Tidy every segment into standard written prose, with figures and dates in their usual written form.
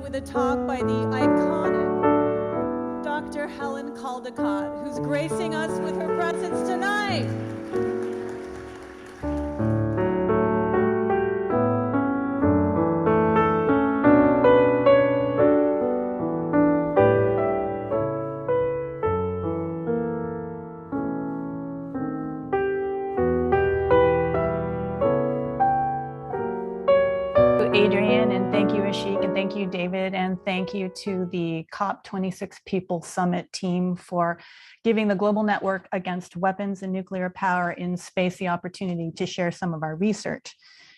with a talk by the iconic Dr. Helen Caldicott, who's gracing us with her presence tonight. Adrienne, and thank you, Ashik, and thank you, David, and thank you to the COP26 People Summit team for giving the Global Network Against Weapons and Nuclear Power in Space the opportunity to share some of our research.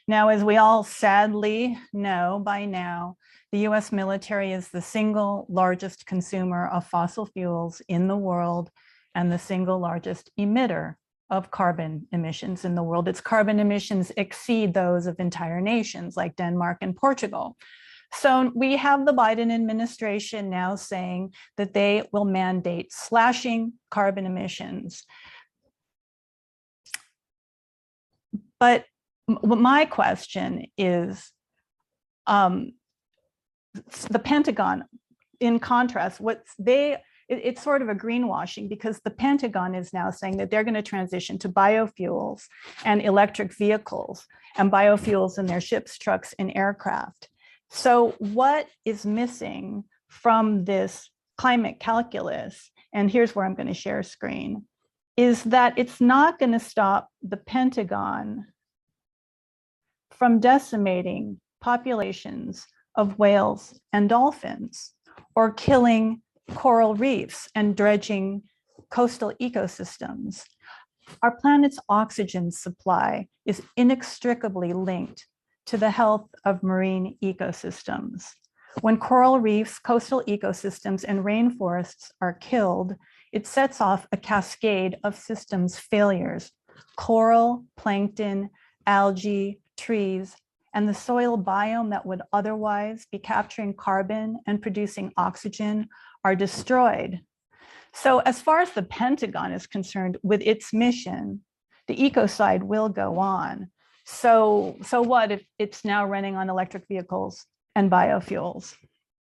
Now, as we all sadly know by now, the US military is the single largest consumer of fossil fuels in the world and the single largest emitter of carbon emissions in the world. Its carbon emissions exceed those of entire nations like Denmark and Portugal. So we have the Biden administration now saying that they will mandate slashing carbon emissions. But my question is, the Pentagon, in contrast, it's sort of a greenwashing because the Pentagon is now saying that they're going to transition to biofuels and electric vehicles and biofuels in their ships, trucks, and aircraft. So what is missing from this climate calculus, and here's where I'm going to share screen, is that it's not going to stop the Pentagon from decimating populations of whales and dolphins or killing coral reefs and dredging coastal ecosystems. Our planet's oxygen supply is inextricably linked to the health of marine ecosystems. When coral reefs, coastal ecosystems, and rainforests are killed, it sets off a cascade of systems failures. Coral, plankton, algae, trees, and the soil biome that would otherwise be capturing carbon and producing oxygen are destroyed. So as far as the Pentagon is concerned with its mission, the ecocide will go on. So what if it's now running on electric vehicles and biofuels?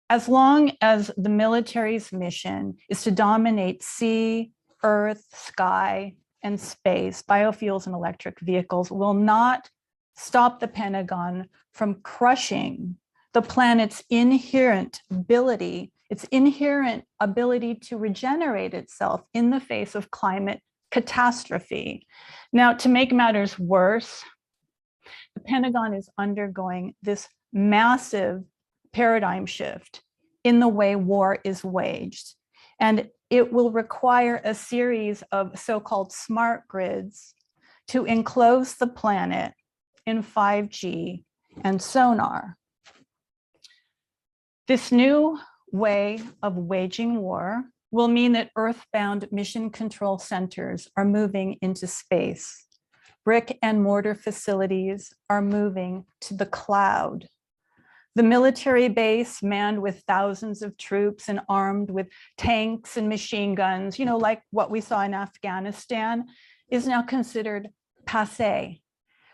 As long as the military's mission is to dominate sea, earth, sky, and space, biofuels and electric vehicles will not stop the Pentagon from crushing the planet's inherent ability to regenerate itself in the face of climate catastrophe. Now, to make matters worse, the Pentagon is undergoing this massive paradigm shift in the way war is waged. And it will require a series of so-called smart grids to enclose the planet in 5G and sonar. This new way of waging war will mean that earthbound mission control centers are moving into space. Brick and mortar facilities are moving to the cloud. The military base manned with thousands of troops and armed with tanks and machine guns, like what we saw in Afghanistan, is now considered passé,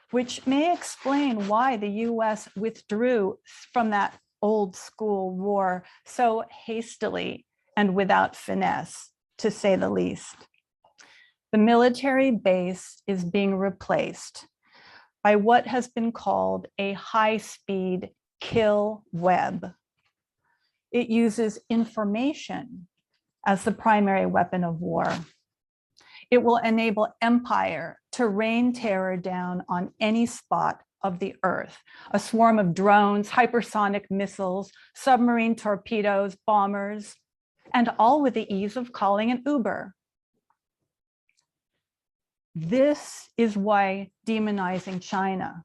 which may explain why the US withdrew from that old school war so hastily and without finesse, to say the least. The military base is being replaced by what has been called a high-speed kill web. It uses information as the primary weapon of war. It will enable empire to rain terror down on any spot of the earth. A swarm of drones, hypersonic missiles, submarine torpedoes, bombers, and all with the ease of calling an Uber. This is why demonizing China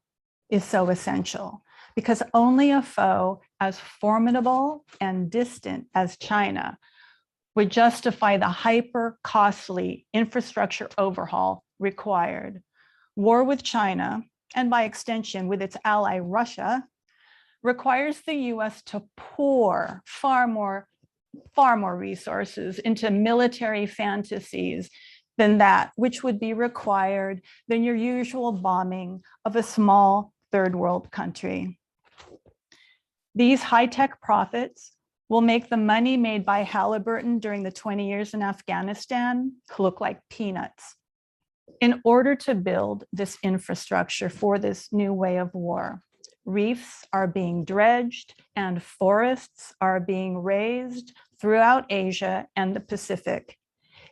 is so essential, because only a foe as formidable and distant as China would justify the hyper-costly infrastructure overhaul required. War with China, and by extension with its ally Russia, requires the US to pour far more resources into military fantasies than that, which would be required than your usual bombing of a small third world country. These high-tech profits will make the money made by Halliburton during the 20 years in Afghanistan look like peanuts. In order to build this infrastructure for this new way of war, reefs are being dredged and forests are being raised throughout Asia and the Pacific.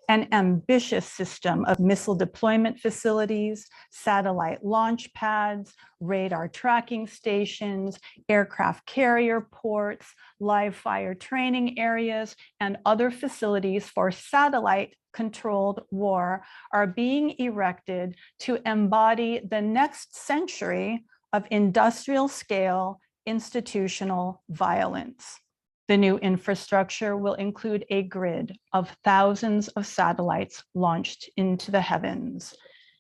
An ambitious system of missile deployment facilities, satellite launch pads, radar tracking stations, aircraft carrier ports, live fire training areas, and other facilities for satellite-controlled war are being erected to embody the next century of industrial-scale institutional violence. The new infrastructure will include a grid of thousands of satellites launched into the heavens.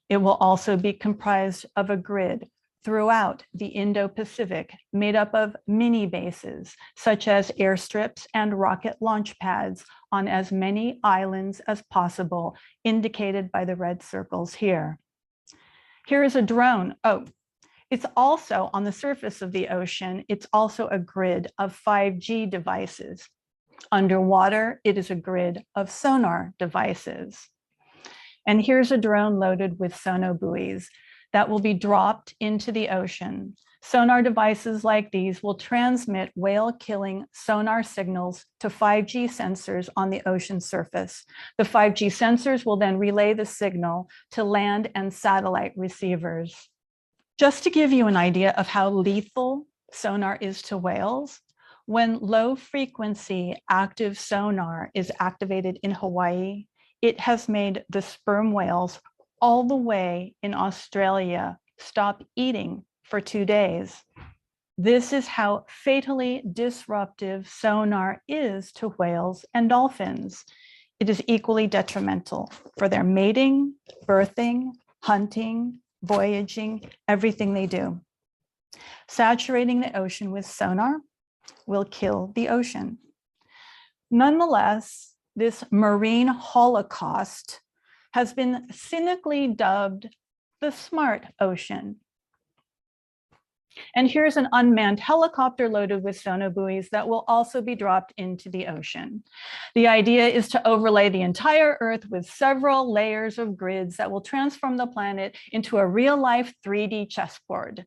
It will also be comprised of a grid throughout the Indo-Pacific made up of mini bases, such as airstrips and rocket launch pads on as many islands as possible, indicated by the red circles here. Here is a drone. Oh, it's also on the surface of the ocean. It's also a grid of 5G devices. Underwater, it is a grid of sonar devices. And here's a drone loaded with sonobuoys that will be dropped into the ocean. Sonar devices like these will transmit whale-killing sonar signals to 5G sensors on the ocean surface. The 5G sensors will then relay the signal to land and satellite receivers. Just to give you an idea of how lethal sonar is to whales, when low frequency active sonar is activated in Hawaii, it has made the sperm whales all the way in Australia stop eating for 2 days. This is how fatally disruptive sonar is to whales and dolphins. It is equally detrimental for their mating, birthing, hunting, voyaging, everything they do. Saturating the ocean with sonar will kill the ocean. Nonetheless, this marine holocaust has been cynically dubbed the smart ocean. And here's an unmanned helicopter loaded with sonobuoys that will also be dropped into the ocean. The idea is to overlay the entire Earth with several layers of grids that will transform the planet into a real-life 3D chessboard.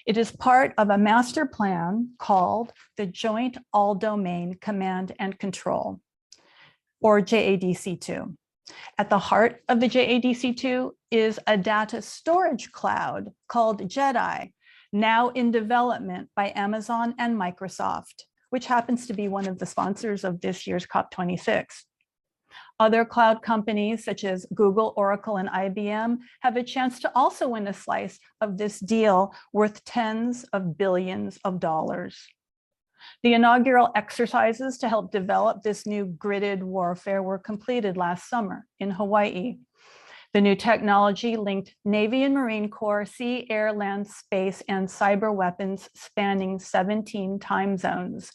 It is part of a master plan called the Joint All-Domain Command and Control, or JADC2. At the heart of the JADC2 is a data storage cloud called JEDI, now in development by Amazon and Microsoft, which happens to be one of the sponsors of this year's COP26. Other cloud companies such as Google, Oracle, and IBM have a chance to also win a slice of this deal worth tens of billions of dollars. The inaugural exercises to help develop this new gridded warfare were completed last summer in Hawaii. The new technology linked Navy and Marine Corps, sea, air, land, space, and cyber weapons spanning 17 time zones.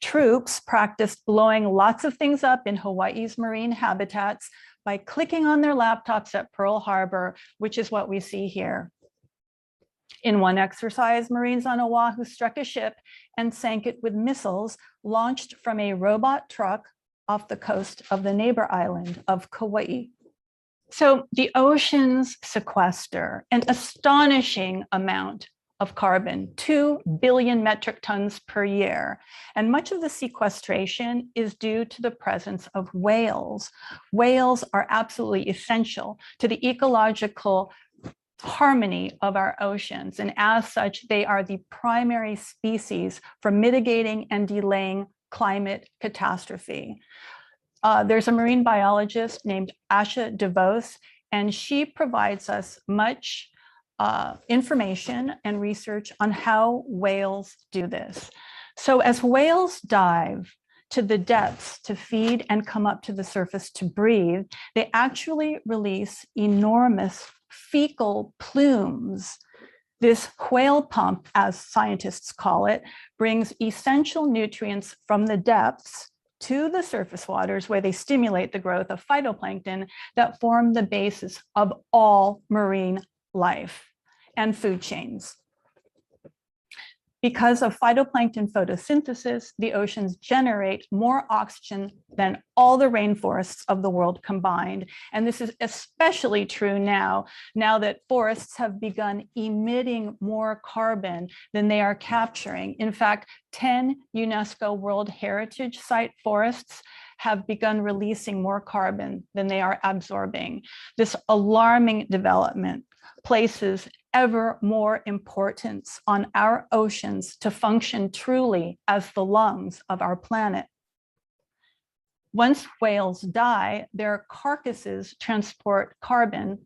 Troops practiced blowing lots of things up in Hawaii's marine habitats by clicking on their laptops at Pearl Harbor, which is what we see here. In one exercise, Marines on Oahu struck a ship and sank it with missiles launched from a robot truck off the coast of the neighbor island of Kauai. So the oceans sequester an astonishing amount of carbon, 2 billion metric tons per year. And much of the sequestration is due to the presence of whales. Whales are absolutely essential to the ecological harmony of our oceans. And as such, they are the primary species for mitigating and delaying climate catastrophe. There's a marine biologist named Asha DeVos, and she provides us much information and research on how whales do this. So as whales dive to the depths to feed and come up to the surface to breathe, they actually release enormous fecal plumes. This whale pump, as scientists call it, brings essential nutrients from the depths to the surface waters where they stimulate the growth of phytoplankton that form the basis of all marine life and food chains. Because of phytoplankton photosynthesis, the oceans generate more oxygen than all the rainforests of the world combined. And this is especially true now that forests have begun emitting more carbon than they are capturing. In fact, 10 UNESCO World Heritage Site forests have begun releasing more carbon than they are absorbing. This alarming development places ever more importance on our oceans to function truly as the lungs of our planet. Once whales die, their carcasses transport carbon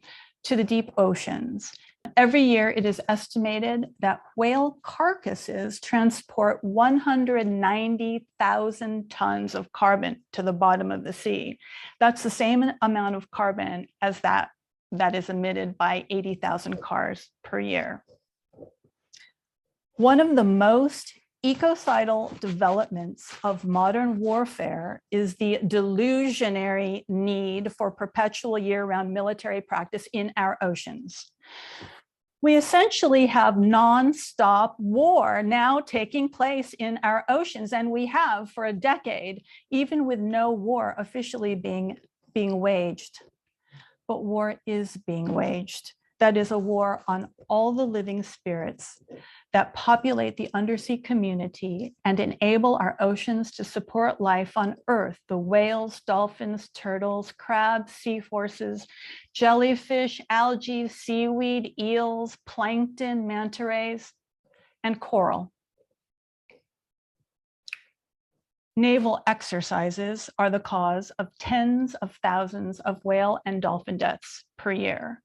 to the deep oceans. Every year, it is estimated that whale carcasses transport 190,000 tons of carbon to the bottom of the sea. That's the same amount of carbon as that is emitted by 80,000 cars per year. One of the most ecocidal developments of modern warfare is the delusionary need for perpetual year-round military practice in our oceans. We essentially have nonstop war now taking place in our oceans, and we have for a decade, even with no war officially being waged. But war is being waged. That is a war on all the living spirits that populate the undersea community and enable our oceans to support life on Earth, the whales, dolphins, turtles, crabs, seahorses, jellyfish, algae, seaweed, eels, plankton, manta rays, and coral. Naval exercises are the cause of tens of thousands of whale and dolphin deaths per year.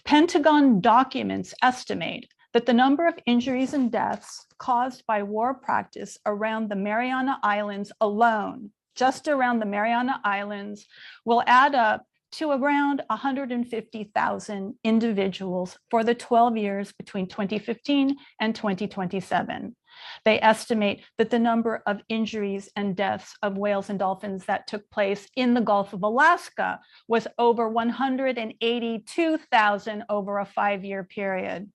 Pentagon documents estimate that the number of injuries and deaths caused by war practice around the Mariana Islands alone, just around the Mariana Islands, will add up to around 150,000 individuals for the 12 years between 2015 and 2027. They estimate that the number of injuries and deaths of whales and dolphins that took place in the Gulf of Alaska was over 182,000 over a 5-year period.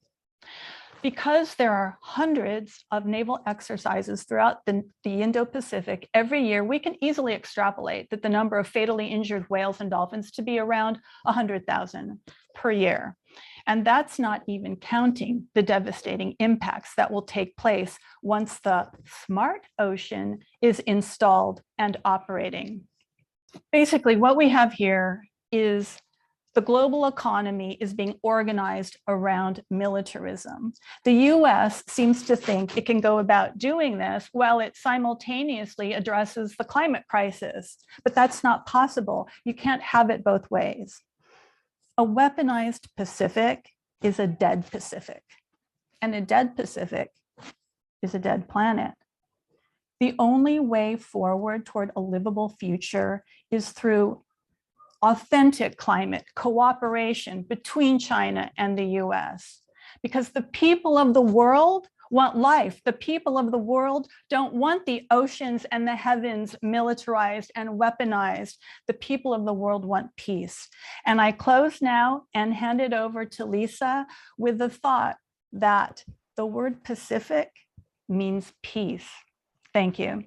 Because there are hundreds of naval exercises throughout the Indo-Pacific every year, we can easily extrapolate that the number of fatally injured whales and dolphins to be around 100,000 per year. And that's not even counting the devastating impacts that will take place once the smart ocean is installed and operating. Basically, what we have here is the global economy is being organized around militarism. The US seems to think it can go about doing this while it simultaneously addresses the climate crisis, but that's not possible. You can't have it both ways. A weaponized Pacific is a dead Pacific, and a dead Pacific is a dead planet. The only way forward toward a livable future is through authentic climate cooperation between China and the US, because the people of the world want life. The people of the world don't want the oceans and the heavens militarized and weaponized. The people of the world want peace. And I close now and hand it over to Lisa with the thought that the word Pacific means peace. Thank you.